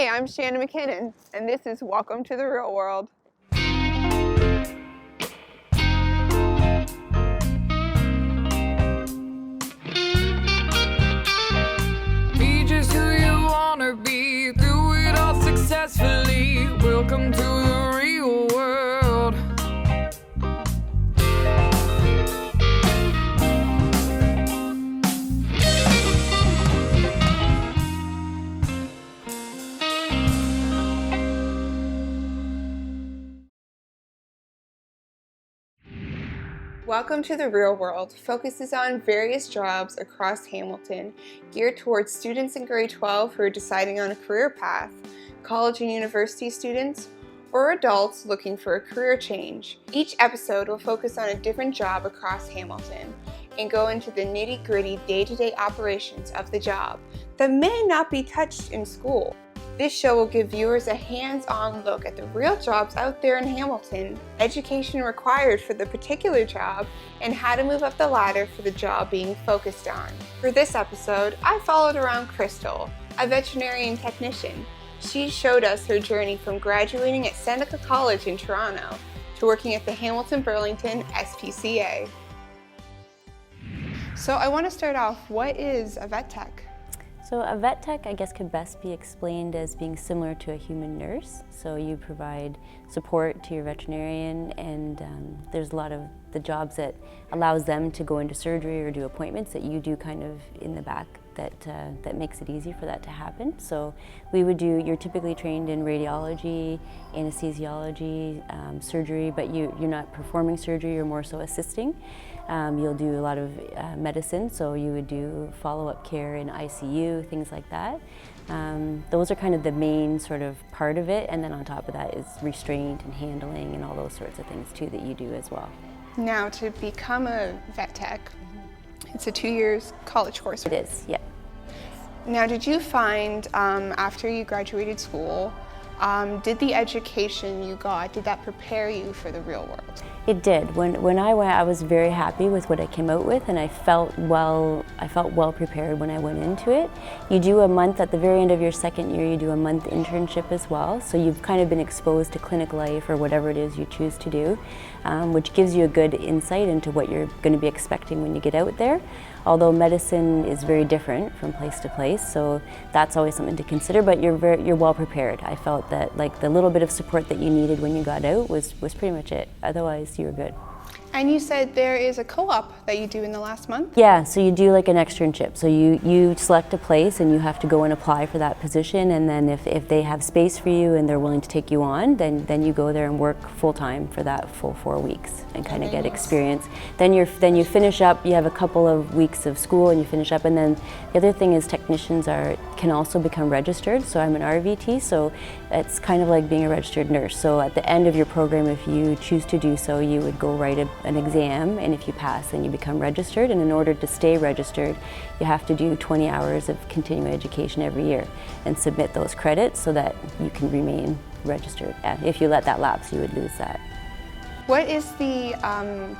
Hey, I'm Shannon MacKinnon, and this is Welcome to the Real World. Be just who you wanna be, do it all successfully. Welcome to the real world. Welcome to the Real World focuses on various jobs across Hamilton geared towards students in grade 12 who are deciding on a career path, college and university students, or adults looking for a career change. Each episode will focus on a different job across Hamilton and go into the nitty-gritty day-to-day operations of the job that may not be touched in school. This show will give viewers a hands-on look at the real jobs out there in Hamilton, education required for the particular job, and how to move up the ladder for the job being focused on. For this episode, I followed around Crystal, a veterinarian technician. She showed us her journey from graduating at Seneca College in Toronto to working at the Hamilton-Burlington SPCA. So I want to start off, what is a vet tech? So a vet tech, I guess, could best be explained as being similar to a human nurse. So you provide support to your veterinarian, and there's a lot of the jobs that allows them to go into surgery or do appointments that you do kind of in the back that makes it easy for that to happen. So we would do, you're typically trained in radiology, anesthesiology, surgery, but you're not performing surgery, you're more so assisting. You'll do a lot of medicine, so you would do follow-up care in ICU, things like that. Those are kind of the main sort of part of it, and then on top of that is restraint and handling and all those sorts of things too that you do as well. Now, to become a vet tech, it's a 2 years college course. It is, yeah. Now, did you find after you graduated school, did the education you got, did that prepare you for the real world? It did. When I went, I was very happy with what I came out with, and I felt well prepared when I went into it. You do a month at the very end of your second year, you do a month internship as well, so you've kind of been exposed to clinic life or whatever it is you choose to do, which gives you a good insight into what you're going to be expecting when you get out there. Although medicine is very different from place to place, so that's always something to consider, but you're well prepared. I felt that like the little bit of support that you needed when you got out was pretty much it. Otherwise, you were good. And you said there is a co-op that you do in the last month? Yeah, so you do like an externship. So you select a place and you have to go and apply for that position, and then if they have space for you and they're willing to take you on, then you go there and work full-time for that full 4 weeks and kind of get experience. Then you finish up, you have a couple of weeks of school and you finish up, and then the other thing is technicians can also become registered. So I'm an RVT, so it's kind of like being a registered nurse. So at the end of your program, if you choose to do so, you would go write an exam, and if you pass, then you become registered. And in order to stay registered, you have to do 20 hours of continuing education every year and submit those credits so that you can remain registered. And if you let that lapse, you would lose that. What is the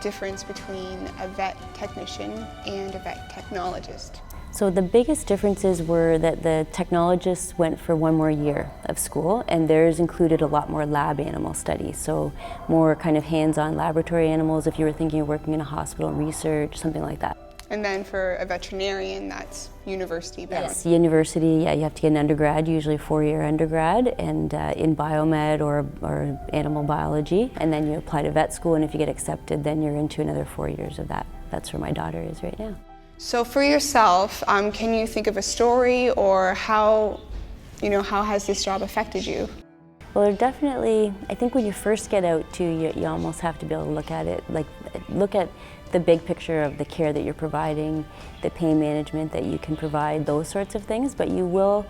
difference between a vet technician and a vet technologist? So the biggest differences were that the technologists went for 1 more year of school, and theirs included a lot more lab animal studies, so more kind of hands-on laboratory animals if you were thinking of working in a hospital and research, something like that. And then for a veterinarian, that's university bound? Yes, university, yeah, you have to get an undergrad, usually a 4-year undergrad, and in biomed or animal biology, and then you apply to vet school, and if you get accepted, then you're into another 4 years of that. That's where my daughter is right now. So for yourself, can you think of a story, or how has this job affected you? Well, definitely, I think when you first get out too, you almost have to be able to look at it, like look at the big picture of the care that you're providing, the pain management that you can provide, those sorts of things, but you will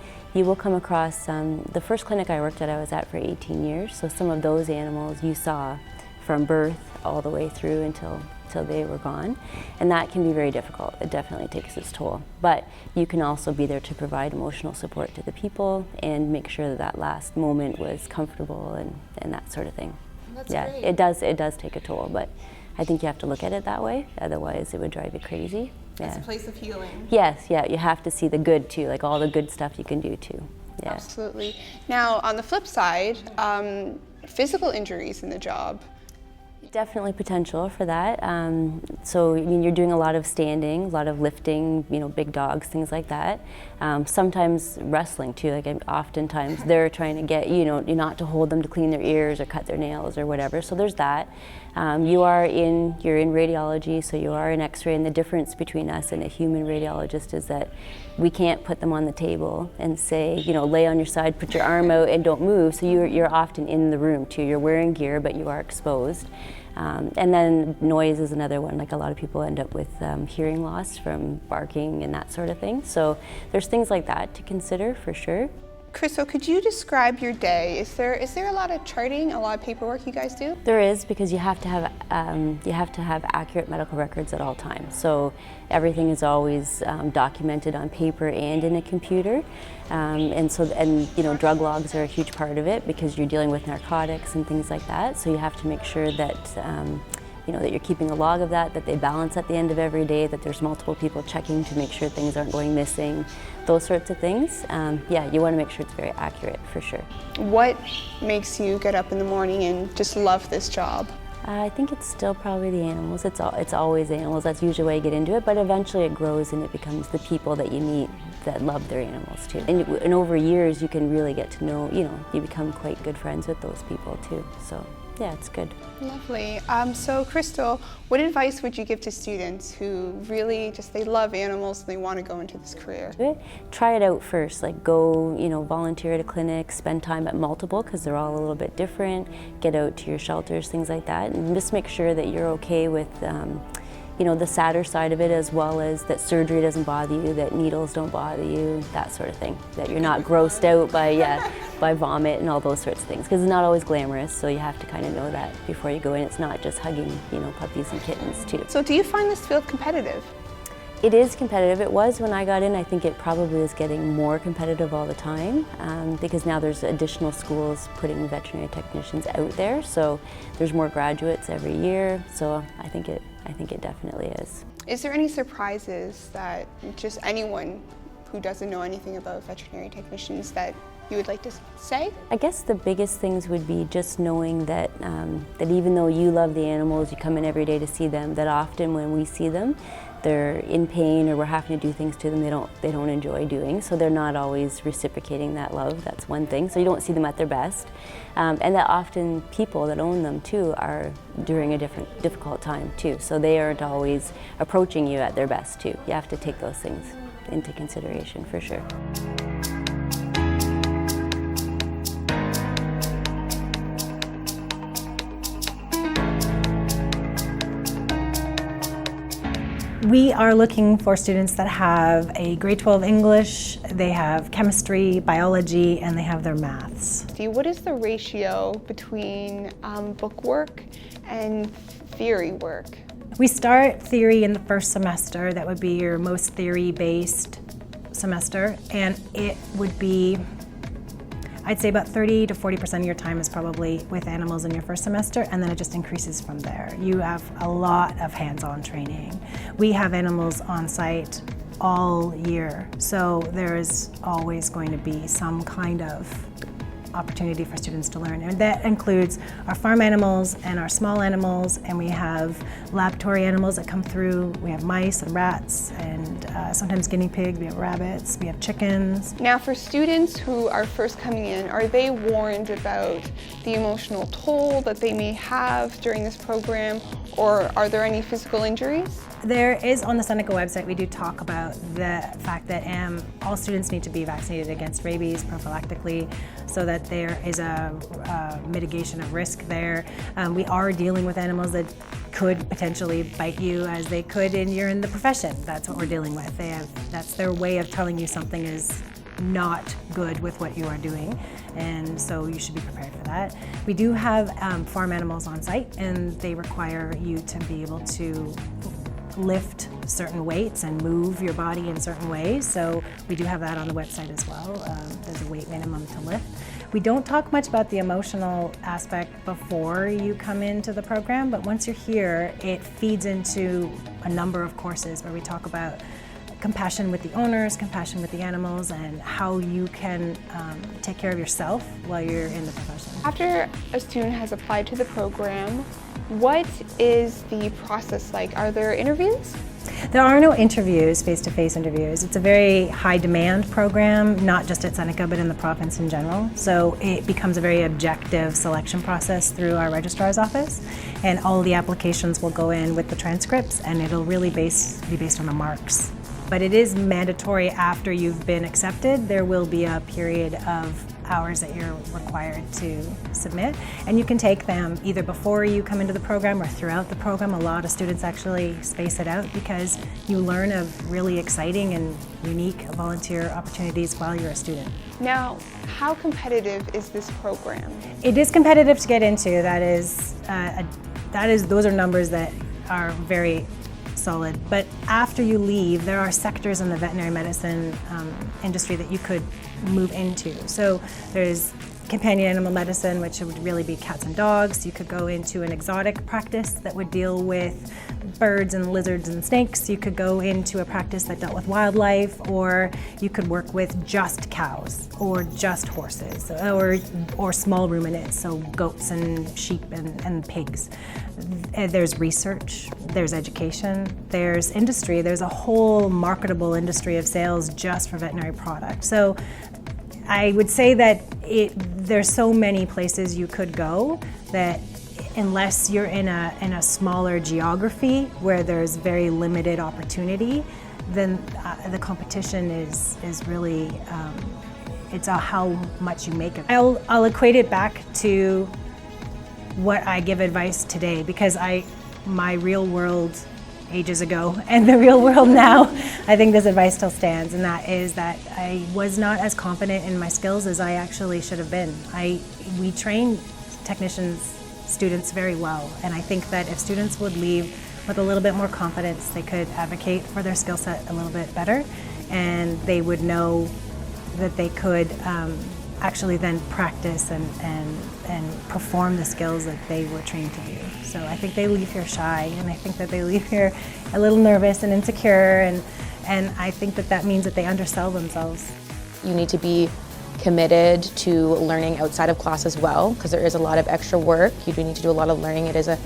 come across, the first clinic I worked at, I was at for 18 years, so some of those animals you saw from birth all the way through until they were gone, and that can be very difficult. It definitely takes its toll, but you can also be there to provide emotional support to the people and make sure that that last moment was comfortable and that sort of thing. That's yeah, great. It does take a toll, but I think you have to look at it that way, otherwise it would drive you crazy. It's a place of healing. Yes, yeah, you have to see the good too, like all the good stuff you can do too. Yeah. Absolutely. Now, on the flip side, physical injuries in the job. Definitely potential for that. So, I mean, you're doing a lot of standing, a lot of lifting, you know, big dogs, things like that. Sometimes wrestling too, like oftentimes they're trying to get, you know, not to hold them to clean their ears or cut their nails or whatever. So there's that. You're in radiology, so you are in X-ray, and the difference between us and a human radiologist is that we can't put them on the table and say, you know, lay on your side, put your arm out and don't move. So you're often in the room too. You're wearing gear, but you are exposed. And then noise is another one. Like a lot of people end up with hearing loss from barking and that sort of thing. So there's things like that to consider for sure. Crystal, could you describe your day? Is there a lot of charting, a lot of paperwork you guys do? There is, because you have to have accurate medical records at all times. So everything is always documented on paper and in a computer, and you know, drug logs are a huge part of it because you're dealing with narcotics and things like that. So you have to make sure that you know, that you're keeping a log of that they balance at the end of every day, that there's multiple people checking to make sure things aren't going missing, those sorts of things. Yeah, you want to make sure it's very accurate for sure. What makes you get up in the morning and just love this job? I think it's still probably the animals. It's always animals. That's usually why you get into it, but eventually it grows and it becomes the people that you meet that love their animals too. And over years you can really get to know, you know, you become quite good friends with those people too. So yeah, it's good. Lovely. So Crystal, what advice would you give to students who really they love animals and they want to go into this career? Try it out first, like go, you know, volunteer at a clinic, spend time at multiple because they're all a little bit different, get out to your shelters, things like that, and just make sure that you're okay with you know, the sadder side of it, as well as that surgery doesn't bother you, that needles don't bother you, that sort of thing. That you're not grossed out by vomit and all those sorts of things, because it's not always glamorous, so you have to kind of know that before you go in. It's not just hugging, you know, puppies and kittens too. So do you find this field competitive? It is competitive. It was when I got in. I think it probably is getting more competitive all the time because now there's additional schools putting veterinary technicians out there, so there's more graduates every year, so I think it definitely is. Is there any surprises that just anyone who doesn't know anything about veterinary technicians that you would like to say? I guess the biggest things would be just knowing that that even though you love the animals, you come in every day to see them, that often when we see them, they're in pain or we're having to do things to them they don't enjoy doing, so they're not always reciprocating that love. That's one thing. So you don't see them at their best, and that often people that own them too are during a difficult time too, so they aren't always approaching you at their best too. You have to take those things into consideration for sure. We are looking for students that have a grade 12 English, they have chemistry, biology, and they have their maths. What is the ratio between book work and theory work? We start theory in the first semester. That would be your most theory-based semester, and it would be, I'd say about 30 to 40% of your time is probably with animals in your first semester, and then it just increases from there. You have a lot of hands-on training. We have animals on site all year, so there is always going to be some kind of opportunity for students to learn, and that includes our farm animals and our small animals, and we have laboratory animals that come through. We have mice and rats and sometimes guinea pigs, we have rabbits, we have chickens. Now for students who are first coming in, are they warned about the emotional toll that they may have during this program, or are there any physical injuries? There is, on the Seneca website, we do talk about the fact that all students need to be vaccinated against rabies prophylactically, so that there is a mitigation of risk there. We are dealing with animals that could potentially bite you, as they could, and you're in the profession. That's what we're dealing with. That's their way of telling you something is not good with what you are doing, and so you should be prepared for that. We do have farm animals on site, and they require you to be able to lift certain weights and move your body in certain ways, so we do have that on the website as well. There's a weight minimum to lift. We don't talk much about the emotional aspect before you come into the program, but once you're here, it feeds into a number of courses where we talk about compassion with the owners, compassion with the animals, and how you can take care of yourself while you're in the profession. After a student has applied to the program, what is the process like? Are there interviews? There are no interviews, face-to-face interviews. It's a very high-demand program, not just at Seneca, but in the province in general. So it becomes a very objective selection process through our registrar's office, and all the applications will go in with the transcripts, and it'll really be based on the marks. But it is mandatory after you've been accepted. There will be a period of hours that you're required to submit, and you can take them either before you come into the program or throughout the program. A lot of students actually space it out because you learn of really exciting and unique volunteer opportunities while you're a student. Now, how competitive is this program? It is competitive to get into. Those are numbers that are very solid. But after you leave, there are sectors in the veterinary medicine industry that you could move into. So there's companion animal medicine, which would really be cats and dogs. You could go into an exotic practice that would deal with birds and lizards and snakes. You could go into a practice that dealt with wildlife, or you could work with just cows or just horses, or small ruminants, so goats and sheep and pigs. There's research, there's education, there's industry, there's a whole marketable industry of sales just for veterinary products. So I would say that there's so many places you could go that unless you're in a smaller geography where there's very limited opportunity, then the competition is really, it's how much you make of it. I'll equate it back to what I give advice today, because my real world ages ago and the real world now, I think this advice still stands, and that is that I was not as confident in my skills as I actually should have been. We train students very well, and I think that if students would leave with a little bit more confidence, they could advocate for their skill set a little bit better, and they would know that they could actually then practice and perform the skills that they were trained to do. So I think they leave here shy, and I think that they leave here a little nervous and insecure, and I think that means that they undersell themselves. You need to be committed to learning outside of class as well, because there is a lot of extra work. You do need to do a lot of learning. It is a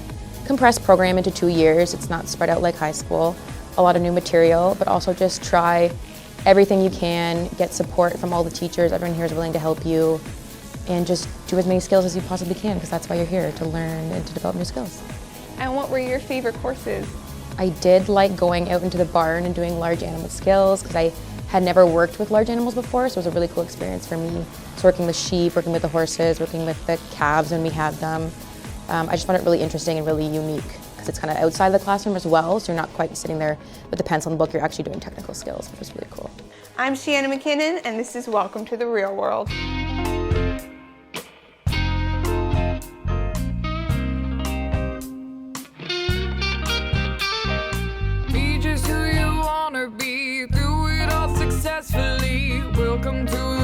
compressed program into 2 years. It's not spread out like high school. A lot of new material, but also just try everything you can, get support from all the teachers. Everyone here is willing to help you, and just do as many skills as you possibly can, because that's why you're here, to learn and to develop new skills. And what were your favorite courses? I did like going out into the barn and doing large animal skills, because I had never worked with large animals before, so it was a really cool experience for me. So working with sheep, working with the horses, working with the calves when we had them. I just found it really interesting and really unique, because it's kind of outside the classroom as well, so you're not quite sitting there with the pencil and book, you're actually doing technical skills, which was really cool. I'm Shannon MacKinnon, and this is Welcome to the Real World. Be just who you wanna be, do it all successfully. Welcome to